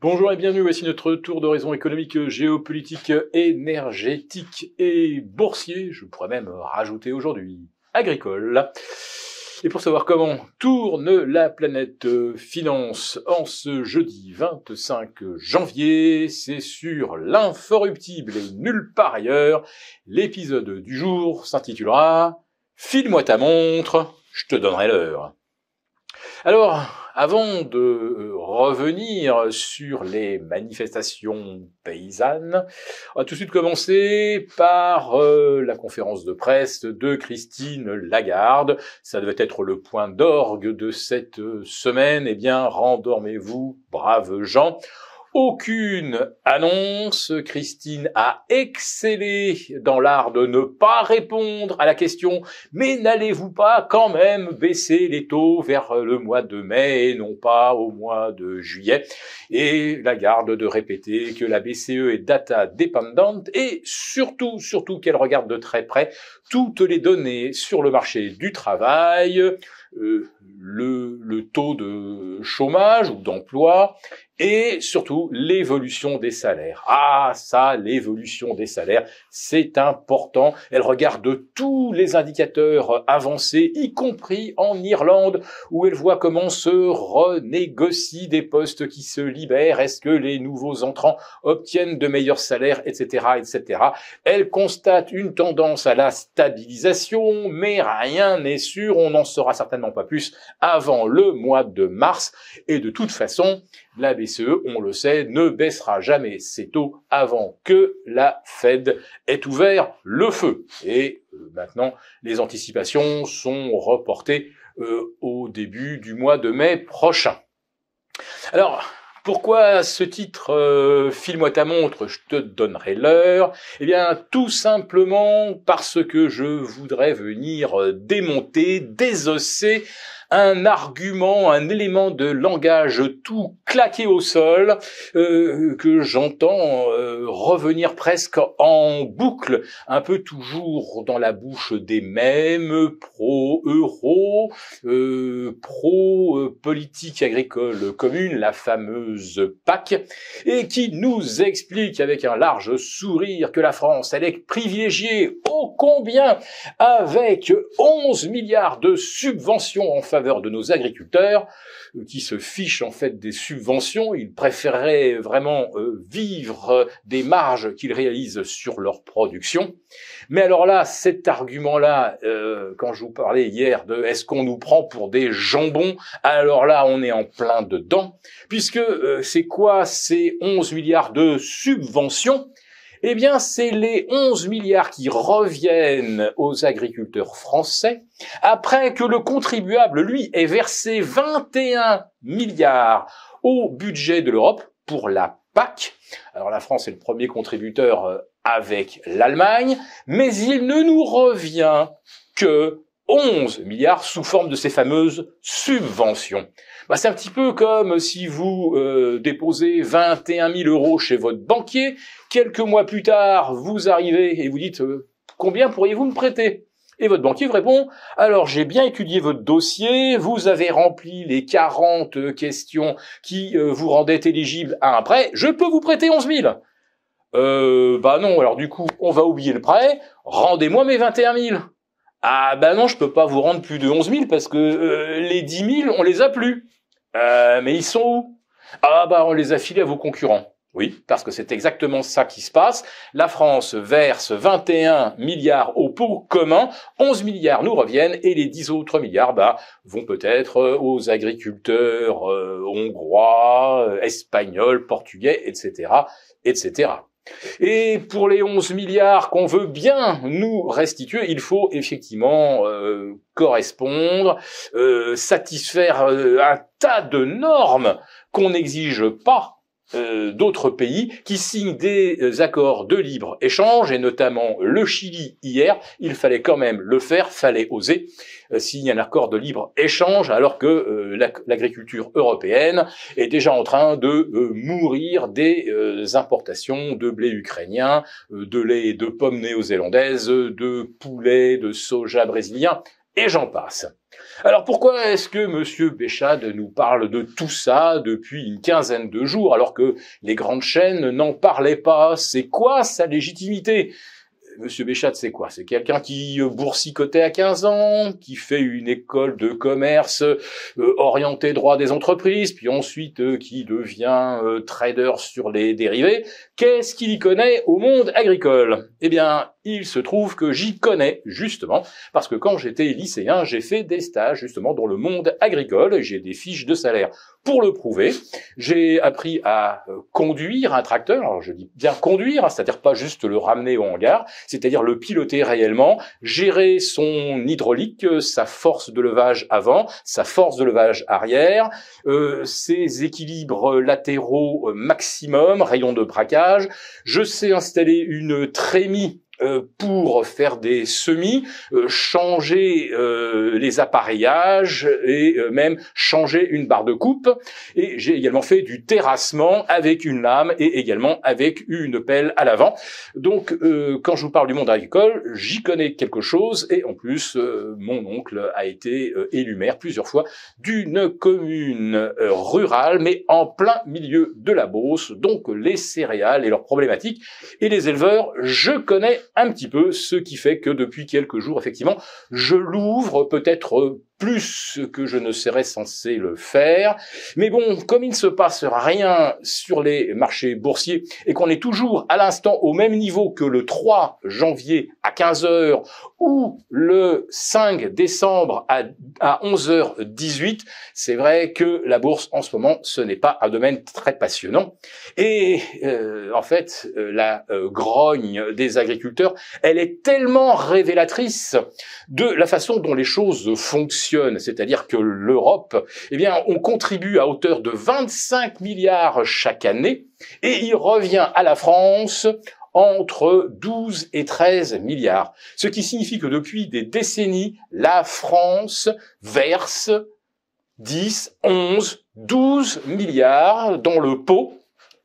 Bonjour et bienvenue, voici notre tour d'horizon économique, géopolitique, énergétique et boursier, je pourrais même rajouter aujourd'hui agricole. Et pour savoir comment tourne la planète finance en ce jeudi 25 janvier, c'est sur l'inforruptible et nulle part ailleurs. L'épisode du jour s'intitulera « File-moi ta montre, je te donnerai l'heure ». Alors, avant de revenir sur les manifestations paysannes, on va tout de suite commencer par la conférence de presse de Christine Lagarde. Ça devait être le point d'orgue de cette semaine. Eh bien, rendormez-vous, braves gens. Aucune annonce. Christine a excellé dans l'art de ne pas répondre à la question « Mais n'allez-vous pas quand même baisser les taux vers le mois de mai et non pas au mois de juillet ?» Et Lagarde de répéter que la BCE est data dépendante et surtout qu'elle regarde de très près toutes les données sur le marché du travail, le taux de chômage ou d'emploi, et surtout l'évolution des salaires. Ah, ça, l'évolution des salaires, c'est important. Elle regarde tous les indicateurs avancés, y compris en Irlande, où elle voit comment se renégocient des postes qui se libèrent. Est-ce que les nouveaux entrants obtiennent de meilleurs salaires, etc., etc. Elle constate une tendance à la stabilisation, mais rien n'est sûr. On n'en saura certainement pas plus avant le mois de mars. Et de toute façon, la BCE, on le sait, ne baissera jamais ses taux avant que la Fed ait ouvert le feu. Et maintenant, les anticipations sont reportées au début du mois de mai prochain. Alors, pourquoi ce titre File-moi ta montre, je te donnerai l'heure? Eh bien, tout simplement parce que je voudrais venir démonter, désosser un argument, un élément de langage tout claqué au sol que j'entends revenir presque en boucle, un peu toujours dans la bouche des mêmes pro-euro, pro-politique agricole commune, la fameuse PAC, et qui nous explique avec un large sourire que la France, elle est privilégiée ô combien avec 11 milliards de subventions en faveur de nos agriculteurs, qui se fichent en fait des subventions. Ils préféreraient vraiment vivre des marges qu'ils réalisent sur leur production. Mais alors là, cet argument-là, quand je vous parlais hier de est-ce qu'on nous prend pour des jambons, alors là, on est en plein dedans, puisque c'est quoi ces 11 milliards de subventions ? Eh bien, c'est les 11 milliards qui reviennent aux agriculteurs français après que le contribuable, lui, ait versé 21 milliards au budget de l'Europe pour la PAC. Alors la France est le premier contributeur avec l'Allemagne, mais il ne nous revient que 11 milliards sous forme de ces fameuses subventions. C'est un petit peu comme si vous déposez 21 000 euros chez votre banquier, quelques mois plus tard, vous arrivez et vous dites « Combien pourriez-vous me prêter ?» Et votre banquier vous répond « Alors, j'ai bien étudié votre dossier, vous avez rempli les 40 questions qui vous rendaient éligible à un prêt, je peux vous prêter 11 000 !» Non, alors du coup, on va oublier le prêt, rendez-moi mes 21 000. Ah non, je peux pas vous rendre plus de 11 000 parce que les 10 000, on les a plus. Mais ils sont où? On les a filés à vos concurrents. Oui, parce que c'est exactement ça qui se passe. La France verse 21 milliards au pot commun, 11 milliards nous reviennent et les 10 autres milliards vont peut-être aux agriculteurs hongrois, espagnols, portugais, etc., etc. Et pour les 11 milliards qu'on veut bien nous restituer, il faut effectivement correspondre, satisfaire un tas de normes qu'on n'exige pas d'autres pays qui signent des accords de libre-échange, et notamment le Chili hier. Il fallait quand même le faire, fallait oser signer un accord de libre-échange alors que l'agriculture européenne est déjà en train de mourir des importations de blé ukrainien, de lait et de pommes néo-zélandaises, de poulet, de soja brésilien, et j'en passe. Alors pourquoi est-ce que Monsieur Béchade nous parle de tout ça depuis une quinzaine de jours alors que les grandes chaînes n'en parlaient pas? C'est quoi sa légitimité? Monsieur Béchade, c'est quoi? C'est quelqu'un qui boursicotait à 15 ans, qui fait une école de commerce orientée droit des entreprises, puis ensuite qui devient trader sur les dérivés. Qu'est-ce qu'il y connaît au monde agricole? Eh bien, il se trouve que j'y connais, justement, parce que quand j'étais lycéen, j'ai fait des stages, justement, dans le monde agricole, et j'ai des fiches de salaire pour le prouver. J'ai appris à conduire un tracteur, alors je dis bien conduire, c'est-à-dire pas juste le ramener au hangar, c'est-à-dire le piloter réellement, gérer son hydraulique, sa force de levage avant, sa force de levage arrière, ses équilibres latéraux maximum, rayon de braquage. Je sais installer une trémie pour faire des semis, changer les appareillages et même changer une barre de coupe. Et j'ai également fait du terrassement avec une lame et également avec une pelle à l'avant. Donc quand je vous parle du monde agricole, j'y connais quelque chose et en plus mon oncle a été élu maire plusieurs fois d'une commune rurale mais en plein milieu de la Beauce, donc les céréales et leurs problématiques et les éleveurs, je connais un petit peu, ce qui fait que depuis quelques jours, effectivement, je l'ouvre peut-être plus que je ne serais censé le faire. Mais bon, comme il ne se passe rien sur les marchés boursiers et qu'on est toujours à l'instant au même niveau que le 3 janvier à 15h ou le 5 décembre à 11h18, c'est vrai que la bourse en ce moment, ce n'est pas un domaine très passionnant. Et en fait, la grogne des agriculteurs, elle est tellement révélatrice de la façon dont les choses fonctionnent, c'est-à-dire que l'Europe, eh bien, on contribue à hauteur de 25 milliards chaque année, et il revient à la France entre 12 et 13 milliards. Ce qui signifie que depuis des décennies, la France verse 10, 11, 12 milliards dans le pot,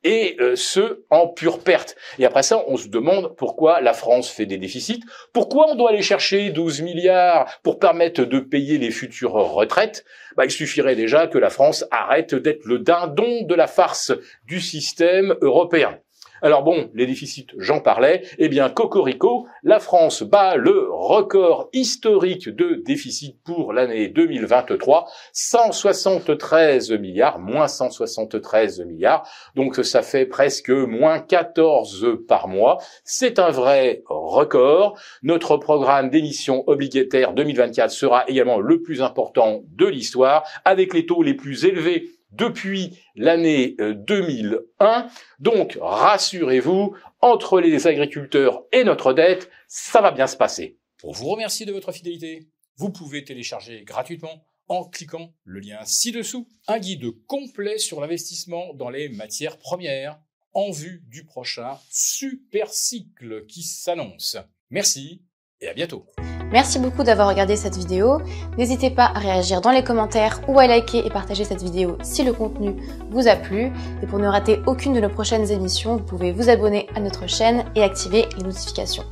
et ce, en pure perte. Et après ça, on se demande pourquoi la France fait des déficits, pourquoi on doit aller chercher 12 milliards pour permettre de payer les futures retraites. Il suffirait déjà que la France arrête d'être le dindon de la farce du système européen. Alors bon, les déficits, j'en parlais, eh bien cocorico, la France bat le record historique de déficit pour l'année 2023, 173 milliards, moins 173 milliards, donc ça fait presque moins 14 par mois, c'est un vrai record. Notre programme d'émission obligataire 2024 sera également le plus important de l'histoire, avec les taux les plus élevés depuis l'année 2001. Donc, rassurez-vous, entre les agriculteurs et notre dette, ça va bien se passer. Pour vous remercier de votre fidélité, vous pouvez télécharger gratuitement, en cliquant le lien ci-dessous, un guide complet sur l'investissement dans les matières premières, en vue du prochain super cycle qui s'annonce. Merci et à bientôt. Merci beaucoup d'avoir regardé cette vidéo. N'hésitez pas à réagir dans les commentaires ou à liker et partager cette vidéo si le contenu vous a plu. Et pour ne rater aucune de nos prochaines émissions, vous pouvez vous abonner à notre chaîne et activer les notifications.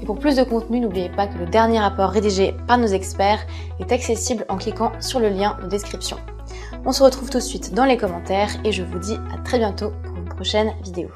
Et pour plus de contenu, n'oubliez pas que le dernier rapport rédigé par nos experts est accessible en cliquant sur le lien de description. On se retrouve tout de suite dans les commentaires et je vous dis à très bientôt pour une prochaine vidéo.